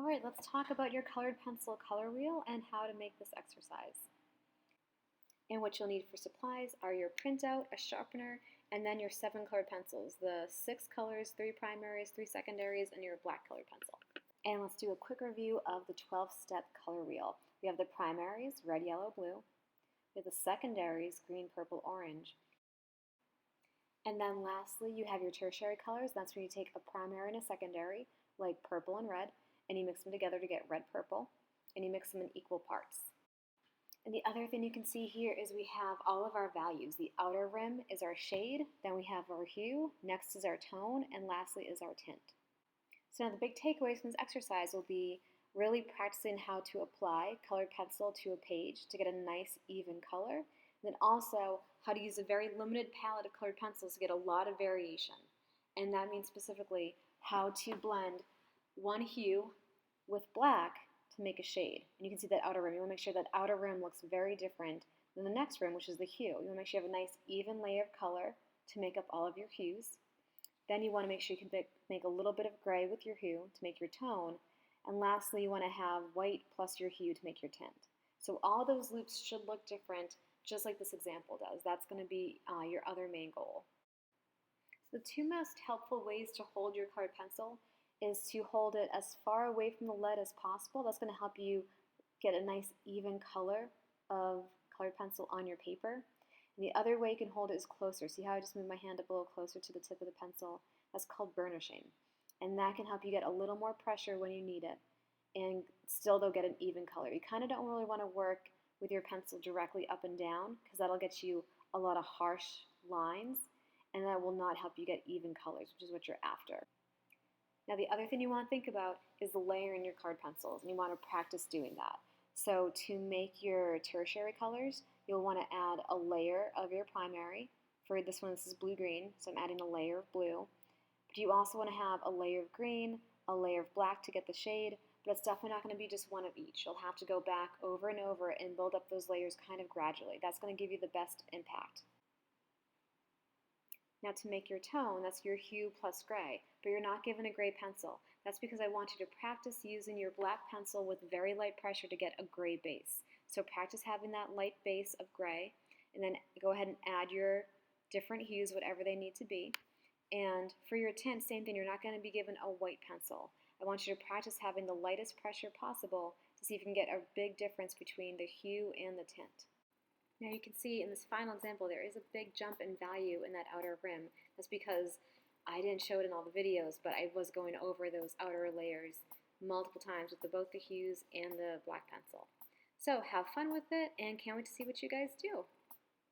All right, let's talk about your colored pencil color wheel and how to make this exercise. And what you'll need for supplies are your printout, a sharpener, and then your 7 colored pencils, the 6 colors, 3 primaries, 3 secondaries, and your black colored pencil. And let's do a quick review of the 12-step color wheel. We have the primaries, red, yellow, blue. We have the secondaries, green, purple, orange. And then lastly, you have your tertiary colors. That's when you take a primary and a secondary, like purple and red, and you mix them together to get red, purple, and you mix them in equal parts. And the other thing you can see here is we have all of our values. The outer rim is our shade, then we have our hue, next is our tone, and lastly is our tint. So now the big takeaways from this exercise will be really practicing how to apply colored pencil to a page to get a nice even color, and then also how to use a very limited palette of colored pencils to get a lot of variation. And that means specifically how to blend one hue with black to make a shade. And you can see that outer rim. You want to make sure that outer rim looks very different than the next rim, which is the hue. You want to make sure you have a nice even layer of color to make up all of your hues. Then you want to make sure you can make a little bit of gray with your hue to make your tone. And lastly, you want to have white plus your hue to make your tint. So all those loops should look different, just like this example does. That's going to be your other main goal. So the 2 most helpful ways to hold your colored pencil is to hold it as far away from the lead as possible. That's going to help you get a nice even color of colored pencil on your paper. And the other way you can hold it is closer. See how I just moved my hand up a little closer to the tip of the pencil? That's called burnishing. And that can help you get a little more pressure when you need it. And still they'll get an even color. You kind of don't really want to work with your pencil directly up and down because that'll get you a lot of harsh lines and that will not help you get even colors, which is what you're after. Now the other thing you want to think about is the layering your colored pencils, and you want to practice doing that. So to make your tertiary colors, you'll want to add a layer of your primary. For this one, this is blue-green, so I'm adding a layer of blue. But you also want to have a layer of green, a layer of black to get the shade, but it's definitely not going to be just one of each. You'll have to go back over and over and build up those layers kind of gradually. That's going to give you the best impact. Now to make your tone, that's your hue plus gray, but you're not given a gray pencil. That's because I want you to practice using your black pencil with very light pressure to get a gray base. So practice having that light base of gray, and then go ahead and add your different hues, whatever they need to be. And for your tint, same thing, you're not going to be given a white pencil. I want you to practice having the lightest pressure possible to see if you can get a big difference between the hue and the tint. Now you can see in this final example there is a big jump in value in that outer rim. That's because I didn't show it in all the videos, but I was going over those outer layers multiple times with both the hues and the black pencil. So have fun with it, and can't wait to see what you guys do.